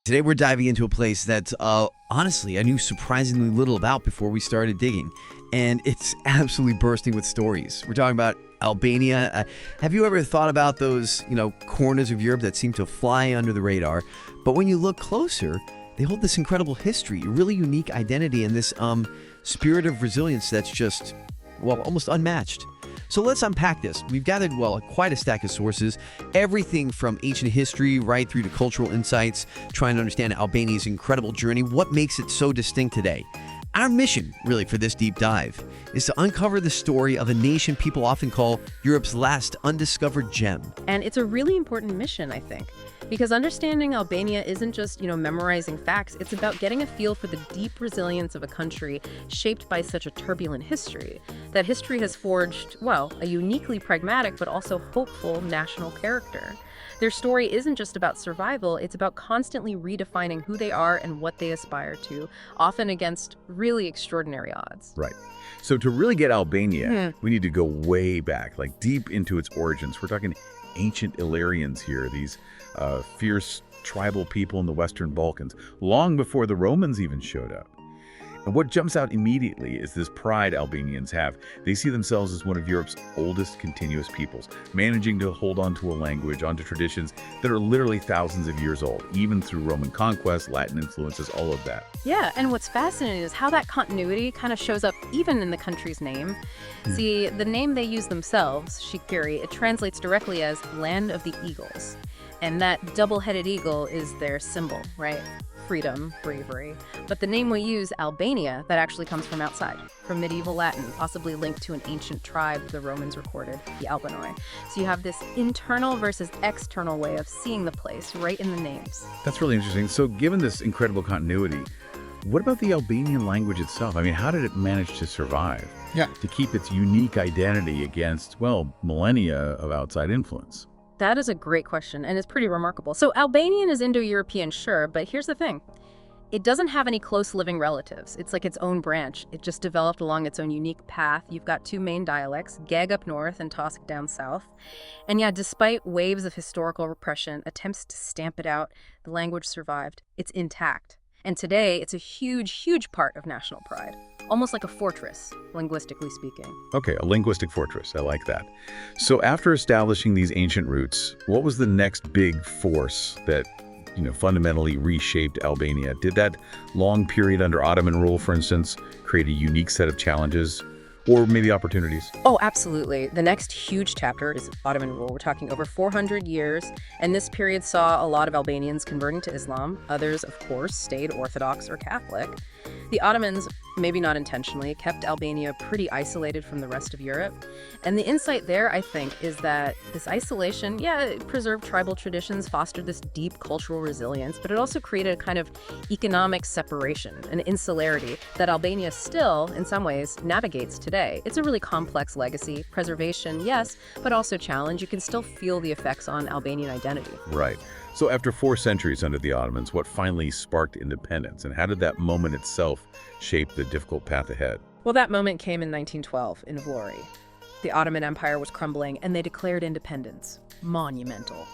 Today we're diving into a place that, honestly, I knew surprisingly little about before we started digging, and it's absolutely bursting with stories. We're talking about Albania. Have you ever thought about those, corners of Europe that seem to fly under the radar, but when you look closer, they hold this incredible history, really unique identity, and this spirit of resilience that's just, almost unmatched. So let's unpack this. We've gathered, quite a stack of sources, everything from ancient history right through to cultural insights, trying to understand Albania's incredible journey, what makes it so distinct today. Our mission, really, for this deep dive is to uncover the story of a nation people often call Europe's last undiscovered gem. And it's a really important mission, I think, because understanding Albania isn't just, memorizing facts. It's about getting a feel for the deep resilience of a country shaped by such a turbulent history. That history has forged, a uniquely pragmatic but also hopeful national character. Their story isn't just about survival, it's about constantly redefining who they are and what they aspire to, often against really extraordinary odds. Right. So to really get Albania, we need to go way back, like deep into its origins. We're talking ancient Illyrians here, these fierce tribal people in the Western Balkans, long before the Romans even showed up. And what jumps out immediately is this pride Albanians have. They see themselves as one of Europe's oldest continuous peoples, managing to hold on to a language, onto traditions that are literally thousands of years old, even through Roman conquest, Latin influences, all of that. Yeah, and what's fascinating is how that continuity kind of shows up even in the country's name. See, the name they use themselves, Shikiri, it translates directly as Land of the Eagles. And that double-headed eagle is their symbol, right? Freedom, bravery. But the name we use, Albania, that actually comes from outside, from medieval Latin, possibly linked to an ancient tribe the Romans recorded, the Albanoi. So you have this internal versus external way of seeing the place right in the names. That's really interesting. So given this incredible continuity, what about the Albanian language itself? I mean, how did it manage to survive? To keep its unique identity against, millennia of outside influence? That is a great question, and it's pretty remarkable. So Albanian is Indo-European, sure, but here's the thing. It doesn't have any close living relatives. It's like its own branch. It just developed along its own unique path. You've got two main dialects, Gag up north and Tosc down south. And yeah, despite waves of historical repression, attempts to stamp it out, the language survived. It's intact. And today, it's a huge, huge part of national pride. Almost like a fortress, linguistically speaking. Okay, a linguistic fortress. I like that. So after establishing these ancient roots, what was the next big force that, fundamentally reshaped Albania? Did that long period under Ottoman rule, for instance, create a unique set of challenges or maybe opportunities? Oh, absolutely. The next huge chapter is Ottoman rule. We're talking over 400 years, and this period saw a lot of Albanians converting to Islam. Others, of course, stayed Orthodox or Catholic. The Ottomans, maybe not intentionally, kept Albania pretty isolated from the rest of Europe. And the insight there, I think, is that this isolation, it preserved tribal traditions, fostered this deep cultural resilience, but it also created a kind of economic separation, an insularity that Albania still, in some ways, navigates today. It's a really complex legacy. Preservation, yes, but also challenge. You can still feel the effects on Albanian identity. Right. So after 4 centuries under the Ottomans, what finally sparked independence, and how did that moment itself shape the difficult path ahead? Well, that moment came in 1912 in Vlori. The Ottoman Empire was crumbling, and they declared independence. Monumental.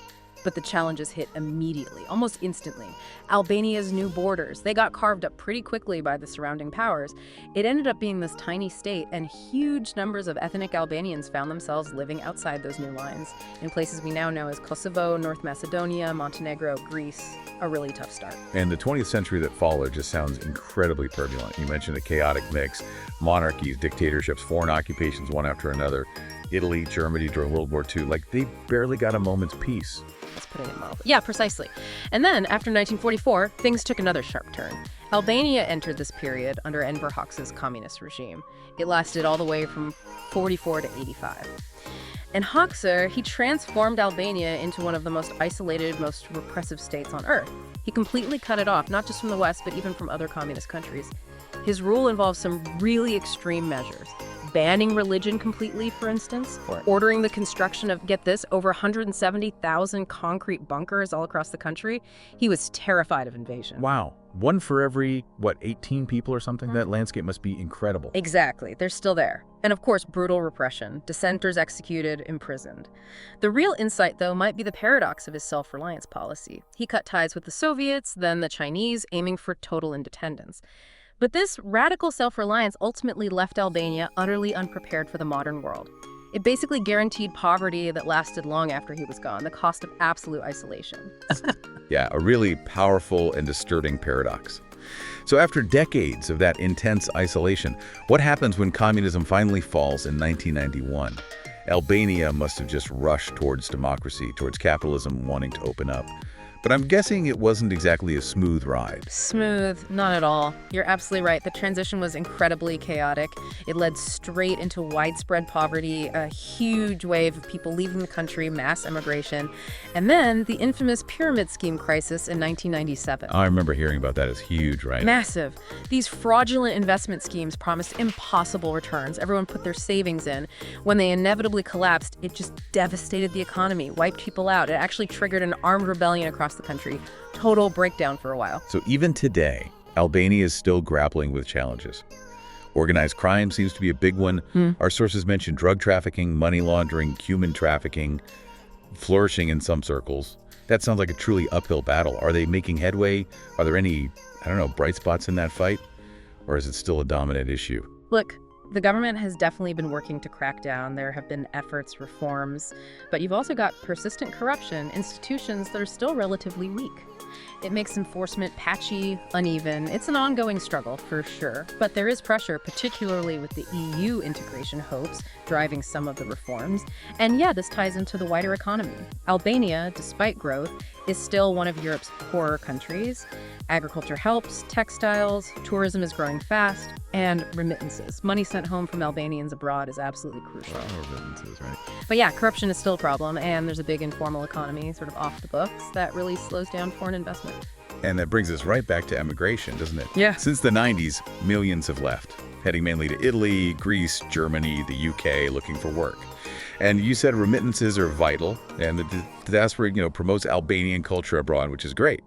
But the challenges hit immediately, almost instantly. Albania's new borders, they got carved up pretty quickly by the surrounding powers. It ended up being this tiny state, and huge numbers of ethnic Albanians found themselves living outside those new lines, in places we now know as Kosovo, North Macedonia, Montenegro, Greece. A really tough start. And the 20th century that followed just sounds incredibly turbulent. You mentioned a chaotic mix, monarchies, dictatorships, foreign occupations, one after another. Italy, Germany during World War II, they barely got a moment's peace. That's putting it mildly. Yeah, precisely. And then, after 1944, things took another sharp turn. Albania entered this period under Enver Hoxha's communist regime. It lasted all the way from 44 to 85. And Hoxha, he transformed Albania into one of the most isolated, most repressive states on earth. He completely cut it off, not just from the West, but even from other communist countries. His rule involved some really extreme measures. banning religion completely, for instance, or ordering the construction of, get this, over 170,000 concrete bunkers all across the country. He was terrified of invasion. Wow. One for every, 18 people or something? That landscape must be incredible. Exactly. They're still there. And of course, brutal repression, dissenters executed, imprisoned. The real insight, though, might be the paradox of his self-reliance policy. He cut ties with the Soviets, then the Chinese, aiming for total independence. But this radical self-reliance ultimately left Albania utterly unprepared for the modern world. It basically guaranteed poverty that lasted long after he was gone, the cost of absolute isolation. Yeah, a really powerful and disturbing paradox. So after decades of that intense isolation, what happens when communism finally falls in 1991? Albania must have just rushed towards democracy, towards capitalism wanting to open up. But I'm guessing it wasn't exactly a smooth ride. Smooth, not at all. You're absolutely right. The transition was incredibly chaotic. It led straight into widespread poverty, a huge wave of people leaving the country, mass immigration, and then the infamous pyramid scheme crisis in 1997. I remember hearing about that as huge, right? Massive. These fraudulent investment schemes promised impossible returns. Everyone put their savings in. When they inevitably collapsed, it just devastated the economy, wiped people out. It actually triggered an armed rebellion across the country. Total breakdown for a while. So even today, Albania is still grappling with challenges. Organized crime seems to be a big one. Our sources mentioned drug trafficking, money laundering, human trafficking, flourishing in some circles. That sounds like a truly uphill battle. Are they making headway? Are there any, bright spots in that fight? Or is it still a dominant issue? Look, the government has definitely been working to crack down. There have been efforts, reforms, but you've also got persistent corruption, institutions that are still relatively weak. It makes enforcement patchy, uneven. It's an ongoing struggle, for sure. But there is pressure, particularly with the EU integration hopes, driving some of the reforms. And yeah, this ties into the wider economy. Albania, despite growth, is still one of Europe's poorer countries. Agriculture helps, textiles, tourism is growing fast, and remittances. Money sent home from Albanians abroad is absolutely crucial. Remittances, right? But yeah, corruption is still a problem, and there's a big informal economy sort of off the books that really slows down foreign investment. And that brings us right back to emigration, doesn't it? Yeah. Since the 90s, millions have left, heading mainly to Italy, Greece, Germany, the UK, looking for work. And you said remittances are vital, and the diaspora, promotes Albanian culture abroad, which is great.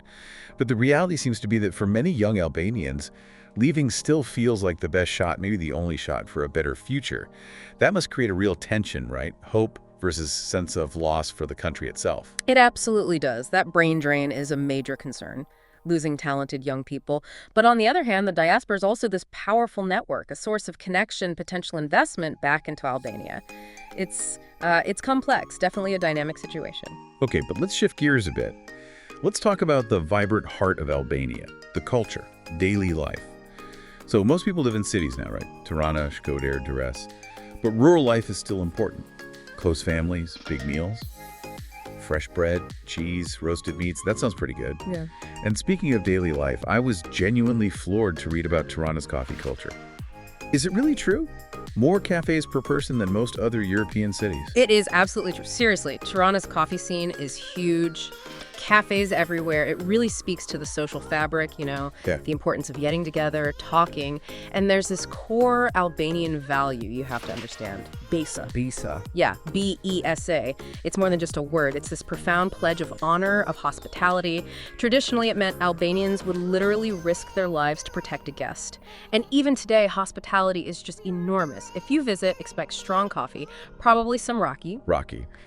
But the reality seems to be that for many young Albanians, leaving still feels like the best shot, maybe the only shot for a better future. That must create a real tension, right? Hope versus sense of loss for the country itself. It absolutely does. That brain drain is a major concern, losing talented young people. But on the other hand, the diaspora is also this powerful network, a source of connection, potential investment back into Albania. It's complex, definitely a dynamic situation. Okay, but let's shift gears a bit. Let's talk about the vibrant heart of Albania, the culture, daily life. So most people live in cities now, right? Tirana, Shkodër, Durrës. But rural life is still important. Close families, big meals, fresh bread, cheese, roasted meats. That sounds pretty good. Yeah. And speaking of daily life, I was genuinely floored to read about Tirana's coffee culture. Is it really true? More cafes per person than most other European cities. It is absolutely true. Seriously, Tirana's coffee scene is huge. Cafes everywhere. It really speaks to the social fabric, the importance of getting together, talking. And there's this core Albanian value you have to understand. Besa. Bisa. Yeah, B-E-S-A. It's more than just a word. It's this profound pledge of honor, of hospitality. Traditionally, it meant Albanians would literally risk their lives to protect a guest. And even today, hospitality is just enormous. If you visit, expect strong coffee, probably some raki,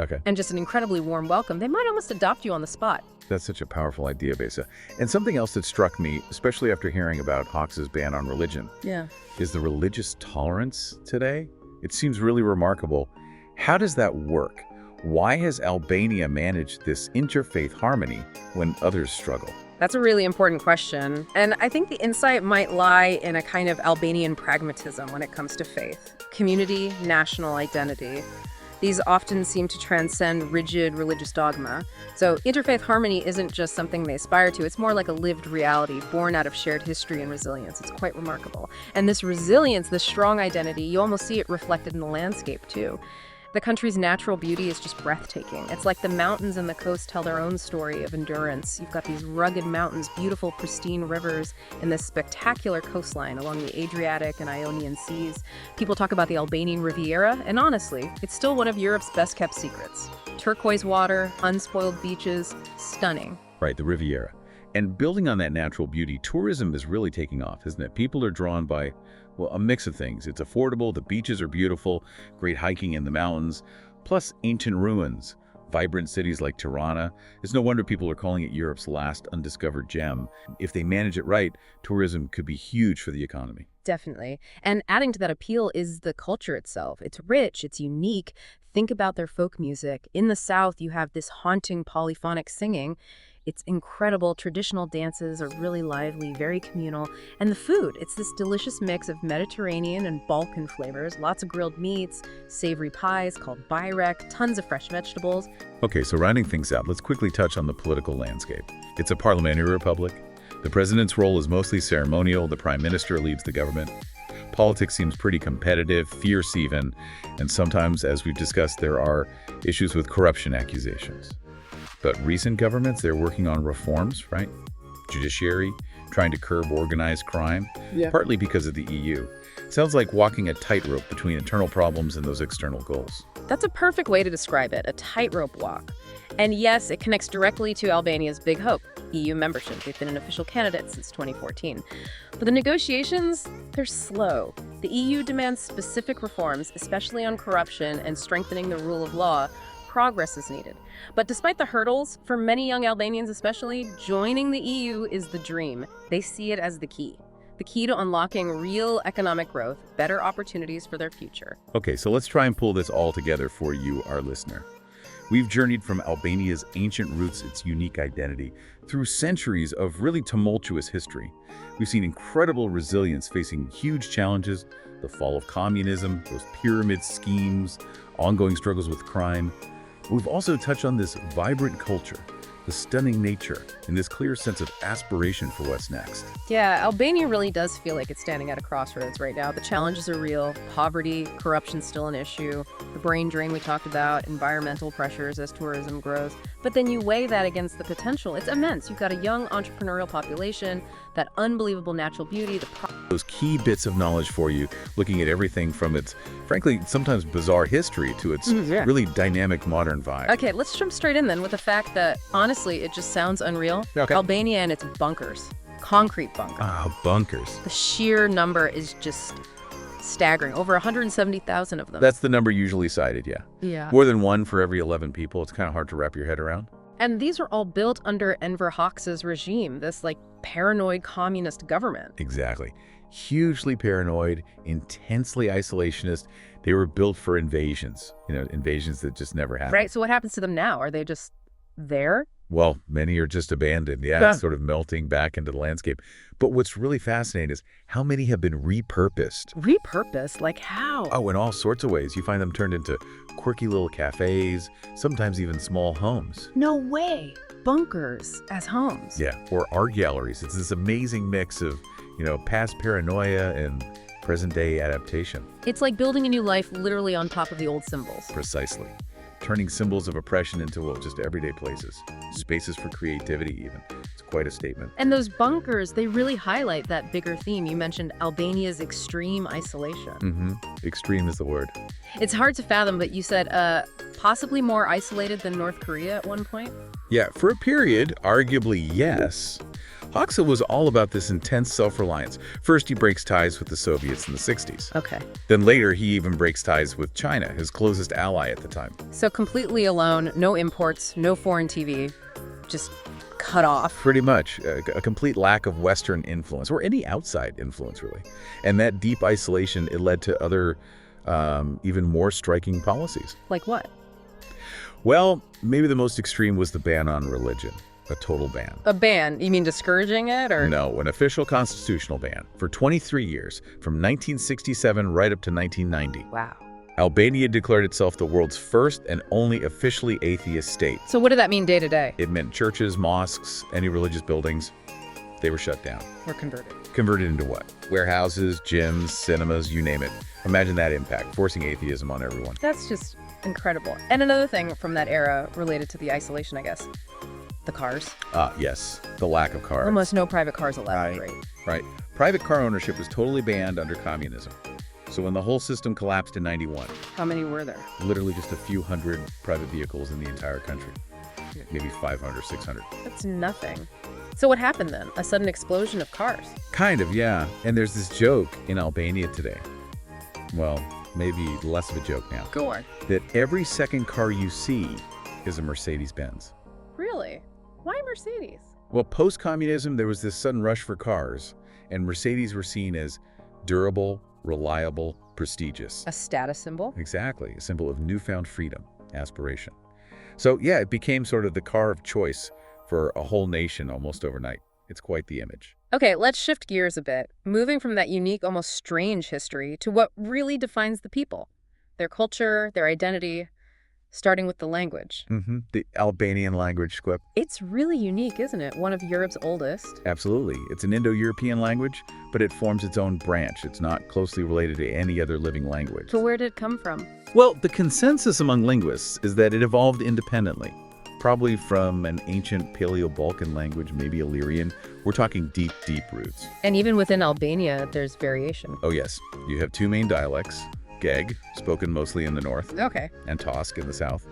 Okay. and just an incredibly warm welcome. They might almost adopt you on the spot. That's such a powerful idea, Besa. And something else that struck me, especially after hearing about Hawkes's ban on religion, Yeah. is the religious tolerance today. It seems really remarkable. How does that work? Why has Albania managed this interfaith harmony when others struggle? That's a really important question. And I think the insight might lie in a kind of Albanian pragmatism when it comes to faith. Community, national identity. These often seem to transcend rigid religious dogma. So interfaith harmony isn't just something they aspire to, it's more like a lived reality born out of shared history and resilience. It's quite remarkable. And this resilience, this strong identity, you almost see it reflected in the landscape too. The country's natural beauty is just breathtaking. It's like the mountains and the coast tell their own story of endurance. You've got these rugged mountains, beautiful, pristine rivers, and this spectacular coastline along the Adriatic and Ionian seas. People talk about the Albanian Riviera, and honestly, it's still one of Europe's best-kept secrets. Turquoise water, unspoiled beaches, stunning. Right, the Riviera. And building on that natural beauty, tourism is really taking off, isn't it? People are drawn by, well, a mix of things. It's affordable, the beaches are beautiful, great hiking in the mountains, plus ancient ruins, vibrant cities like Tirana. It's no wonder people are calling it Europe's last undiscovered gem. If they manage it right, tourism could be huge for the economy. Definitely. And adding to that appeal is the culture itself. It's rich, it's unique. Think about their folk music. In the South, you have this haunting polyphonic singing. It's incredible. Traditional dances are really lively, very communal. And the food, it's this delicious mix of Mediterranean and Balkan flavors. Lots of grilled meats, savory pies called bajrak, tons of fresh vegetables. Okay, so rounding things out, let's quickly touch on the political landscape. It's a parliamentary republic. The president's role is mostly ceremonial. The prime minister leads the government. Politics seems pretty competitive, fierce even, and sometimes, as we've discussed, there are issues with corruption accusations. But recent governments, they're working on reforms, right? Judiciary, trying to curb organized crime, partly because of the EU. Sounds like walking a tightrope between internal problems and those external goals. That's a perfect way to describe it, a tightrope walk. And yes, it connects directly to Albania's big hope, EU membership. They've been an official candidate since 2014. But the negotiations, they're slow. The EU demands specific reforms, especially on corruption and strengthening the rule of law. Progress is needed. But despite the hurdles, for many young Albanians especially, joining the EU is the dream. They see it as the key to unlocking real economic growth, better opportunities for their future. Okay, so let's try and pull this all together for you, our listener. We've journeyed from Albania's ancient roots, its unique identity, through centuries of really tumultuous history. We've seen incredible resilience facing huge challenges, the fall of communism, those pyramid schemes, ongoing struggles with crime. We've also touched on this vibrant culture, the stunning nature, and this clear sense of aspiration for what's next. Yeah, Albania really does feel like it's standing at a crossroads right now. The challenges are real. Poverty, corruption's still an issue. The brain drain we talked about, environmental pressures as tourism grows. But then you weigh that against the potential. It's immense. You've got a young entrepreneurial population, that unbelievable natural beauty, those key bits of knowledge for you, looking at everything from its, frankly, sometimes bizarre history to its really dynamic modern vibe. Okay, let's jump straight in then with the fact that, honestly, it just sounds unreal. Okay. Albania and its bunkers. Concrete bunkers. Ah, bunkers. The sheer number is just staggering. Over 170,000 of them. That's the number usually cited, yeah. Yeah. More than one for every 11 people. It's kind of hard to wrap your head around. And these were all built under Enver Hoxha's regime, this paranoid communist government. Exactly. Hugely paranoid, intensely isolationist. They were built for invasions, invasions that just never happened. Right, so what happens to them now? Are they just there? Well, many are just abandoned, sort of melting back into the landscape. But what's really fascinating is how many have been repurposed. Repurposed? Like how? Oh, in all sorts of ways. You find them turned into quirky little cafes, sometimes even small homes. No way. Bunkers as homes. Yeah, or art galleries. It's this amazing mix of, past paranoia and present-day adaptation. It's like building a new life literally on top of the old symbols. Precisely. Turning symbols of oppression into, just everyday places. Spaces for creativity, even. It's quite a statement. And those bunkers, they really highlight that bigger theme. You mentioned Albania's extreme isolation. Extreme is the word. It's hard to fathom, but you said possibly more isolated than North Korea at one point? Yeah, for a period, arguably yes. Hoxha was all about this intense self-reliance. First, he breaks ties with the Soviets in the 60s. Okay. Then later, he even breaks ties with China, his closest ally at the time. So completely alone, no imports, no foreign TV, just cut off. Pretty much. A complete lack of Western influence, or any outside influence, really. And that deep isolation, it led to other, even more striking policies. Like what? Well, maybe the most extreme was the ban on religion. A total ban. A ban? You mean discouraging it, or? No, an official constitutional ban for 23 years, from 1967 right up to 1990. Wow. Albania declared itself the world's first and only officially atheist state. So what did that mean day to day? It meant churches, mosques, any religious buildings, they were shut down. Or converted. Converted into what? Warehouses, gyms, cinemas, you name it. Imagine that impact, forcing atheism on everyone. That's just Incredible. And another thing from that era related to the isolation, I guess, the cars. Yes, the lack of cars. Almost no private cars allowed, Right. right? Right. Private car ownership was totally banned under communism. So when the whole system collapsed in 91, How many were there? literally just a few hundred private vehicles in the entire country. Maybe 500, 600. That's nothing. So what happened then? A sudden explosion of cars. Kind of, yeah. And there's this joke in Albania today. Well, maybe less of a joke now. Go on. That every second car you see is a Mercedes-Benz. Really? Why Mercedes? Well, post-communism, there was this sudden rush for cars, and Mercedes were seen as durable, reliable, prestigious. A status symbol? Exactly, a symbol of newfound freedom, aspiration. So yeah, it became sort of the car of choice for a whole nation almost overnight. It's quite the image. Okay, let's shift gears a bit, moving from that unique, almost strange history to what really defines the people, their culture, their identity, starting with the language. The Albanian language, Squip. It's really unique, isn't it? One of Europe's oldest. Absolutely. It's an Indo-European language, but it forms its own branch. It's not closely related to any other living language. So where did it come from? Well, the consensus among linguists is that it evolved independently, probably from an ancient Paleo-Balkan language, maybe Illyrian. We're talking deep, deep roots. And even within Albania, there's variation. Oh yes, you have two main dialects, Geg, spoken mostly in the north, Okay. and Tosk in the south.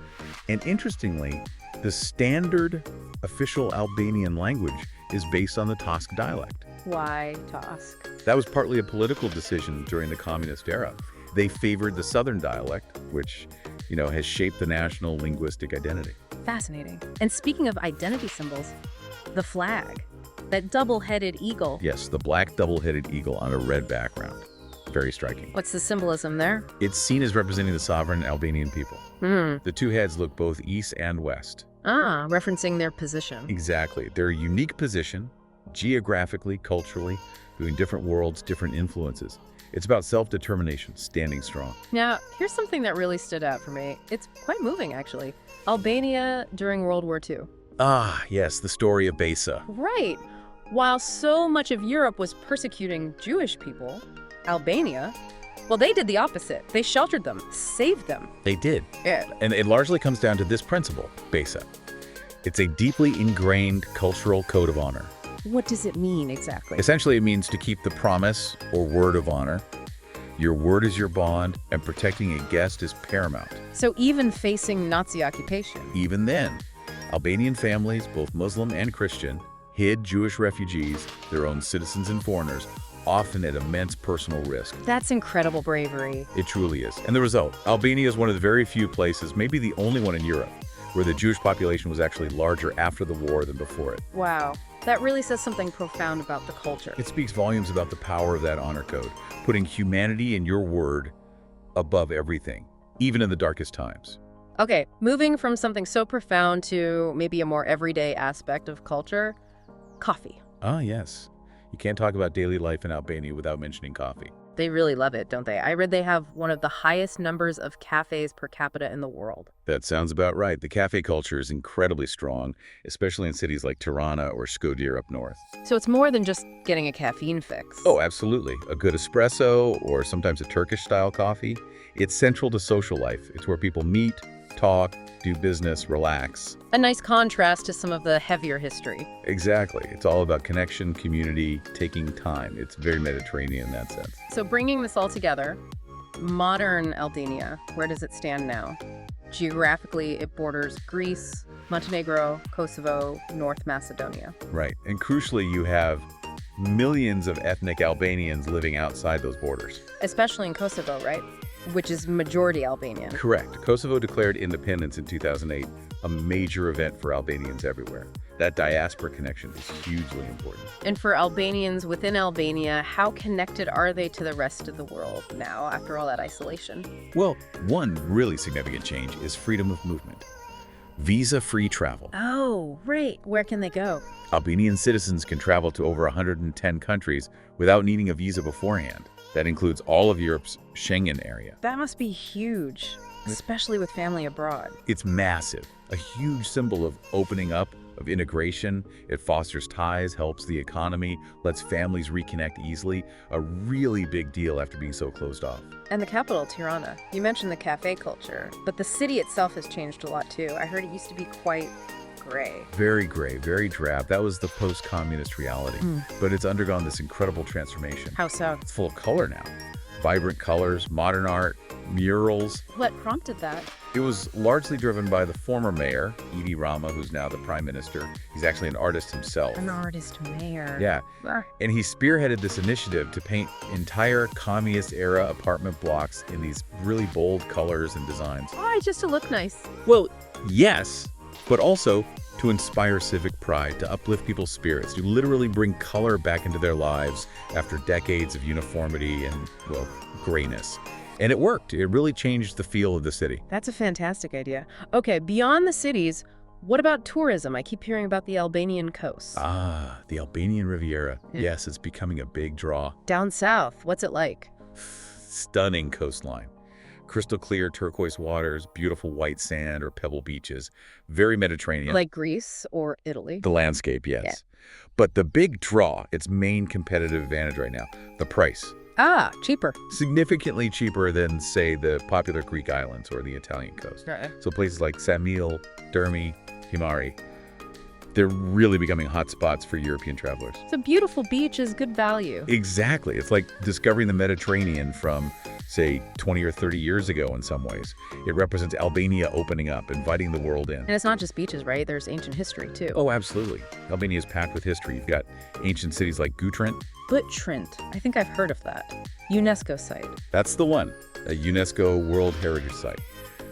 And interestingly, the standard official Albanian language is based on the Tosk dialect. Why Tosk? That was partly a political decision during the communist era. They favored the southern dialect, which, has shaped the national linguistic identity. Fascinating. And speaking of identity symbols, the flag, that double-headed eagle. Yes, the black double-headed eagle on a red background. Very striking. What's the symbolism there? It's seen as representing the sovereign Albanian people. The two heads look both east and west. Referencing their position. Exactly. Their unique position, geographically, culturally, between different worlds, different influences. It's about self-determination, standing strong. Now, here's something that really stood out for me. It's quite moving, actually. Albania during World War II. Yes, the story of Besa. Right. While so much of Europe was persecuting Jewish people, Albania, well, they did the opposite. They sheltered them, saved them. They did. Yeah. And it largely comes down to this principle, Besa. It's a deeply ingrained cultural code of honor. What does it mean exactly? Essentially, it means to keep the promise or word of honor. Your word is your bond, and protecting a guest is paramount. So even facing Nazi occupation. Even then, Albanian families, both Muslim and Christian, hid Jewish refugees, their own citizens and foreigners, often at immense personal risk. That's incredible bravery. It truly is. And the result, Albania is one of the very few places, maybe the only one in Europe, where the Jewish population was actually larger after the war than before it. Wow. That really says something profound about the culture. It speaks volumes about the power of that honor code, putting humanity and your word above everything, even in the darkest times. Okay, moving from something so profound to maybe a more everyday aspect of culture, coffee. Yes. You can't talk about daily life in Albania without mentioning coffee. They really love it, don't they? I read they have one of the highest numbers of cafes per capita in the world. That sounds about right. The cafe culture is incredibly strong, especially in cities like Tirana or Shkodër up north. So it's more than just getting a caffeine fix. Oh, absolutely. A good espresso or sometimes a Turkish-style coffee. It's central to social life. It's where people meet, talk, do business, relax. A nice contrast to some of the heavier history. Exactly. It's all about connection, community, taking time. It's very Mediterranean in that sense. So bringing this all together, modern Albania, where does it stand now? Geographically, it borders Greece, Montenegro, Kosovo, North Macedonia. Right. And crucially, you have millions of ethnic Albanians living outside those borders. Especially in Kosovo, right? Which is majority Albanian. Correct. Kosovo declared independence in 2008, a major event for Albanians everywhere. That diaspora connection is hugely important. And for Albanians within Albania, how connected are they to the rest of the world now after all that isolation? Well, one really significant change is freedom of movement. Visa-free travel. Oh, right. Where can they go? Albanian citizens can travel to over 110 countries without needing a visa beforehand. That includes all of Europe's Schengen area. That must be huge, especially with family abroad. It's massive, a huge symbol of opening up, of integration. It fosters ties, helps the economy, lets families reconnect easily. A really big deal after being so closed off. And the capital, Tirana. You mentioned the cafe culture, but the city itself has changed a lot too. I heard it used to be quite gray. Very gray, very drab. That was the post-communist reality. But it's undergone this incredible transformation. How so? It's full of color now. Vibrant colors, modern art, murals. What prompted that? It was largely driven by the former mayor, Edi Rama, who's now the prime minister. He's actually an artist himself. An artist mayor. Yeah, Ah. and he spearheaded this initiative to paint entire communist-era apartment blocks in these really bold colors and designs. Why? Just to look nice. Well, yes, but also to inspire civic pride, to uplift people's spirits, to literally bring color back into their lives after decades of uniformity and, well, grayness. And it worked. It really changed the feel of the city. That's a fantastic idea. Okay, beyond the cities, what about tourism? I keep hearing about the Albanian coast. Ah, the Albanian Riviera. Yeah. Yes, it's becoming a big draw. Down south, what's it like? Stunning coastline. Crystal clear turquoise waters, beautiful white sand or pebble beaches. Very Mediterranean. Like Greece or Italy? The landscape, yes. Yeah. But the big draw, its main competitive advantage right now, the price. Ah, cheaper. Significantly cheaper than, say, the popular Greek islands or the Italian coast. Right. So places like Samil, Dermi, Himari, they're really becoming hotspots for European travelers. It's a beautiful beach is good value. Exactly. It's like discovering the Mediterranean from, say, 20 or 30 years ago in some ways. It represents Albania opening up, inviting the world in. And it's not just beaches, right? There's ancient history, too. Oh, absolutely. Albania is packed with history. You've got ancient cities like Gutrint. Butrint. I think I've heard of that. UNESCO site. That's the one, a UNESCO World Heritage Site.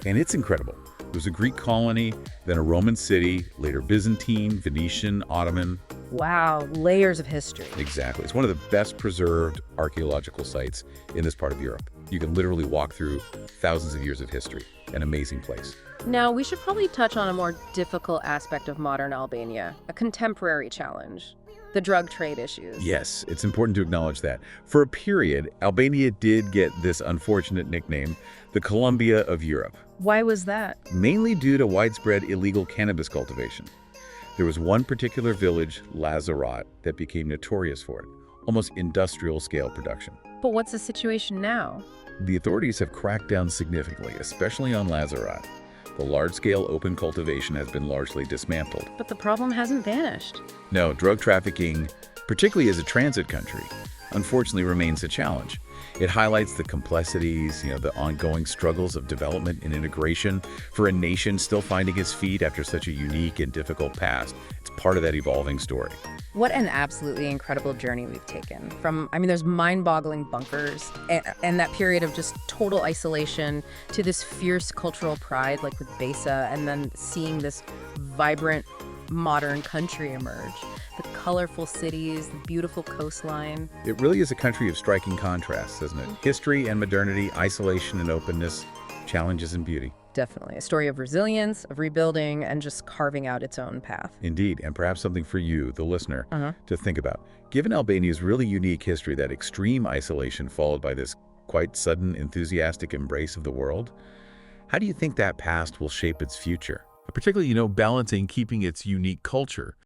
And it's incredible. It was a Greek colony, then a Roman city, later Byzantine, Venetian, Ottoman. Wow, layers of history. Exactly. It's one of the best preserved archaeological sites in this part of Europe. You can literally walk through thousands of years of history. An amazing place. Now, we should probably touch on a more difficult aspect of modern Albania, a contemporary challenge. The drug trade issues. Yes, it's important to acknowledge that. For a period, Albania did get this unfortunate nickname, the Colombia of Europe. Why was that? Mainly due to widespread illegal cannabis cultivation. There was one particular village, Lazarat, that became notorious for it, almost industrial-scale production. But what's the situation now? The authorities have cracked down significantly, especially on Lazarat. The large-scale open cultivation has been largely dismantled. But the problem hasn't vanished. No, drug trafficking, particularly as a transit country, unfortunately remains a challenge. It highlights the complexities, the ongoing struggles of development and integration for a nation still finding its feet after such a unique and difficult past. It's part of that evolving story. What an absolutely incredible journey we've taken. There's mind-boggling bunkers and that period of just total isolation to this fierce cultural pride, like with Besa, and then seeing this vibrant, modern country emerge. The colorful cities, the beautiful coastline. It really is a country of striking contrasts, isn't it? History and modernity, isolation and openness, challenges and beauty. Definitely. A story of resilience, of rebuilding, and just carving out its own path. Indeed, and perhaps something for you, the listener, to think about. Given Albania's really unique history, that extreme isolation followed by this quite sudden, enthusiastic embrace of the world, how do you think that past will shape its future? Particularly, balancing keeping its unique culture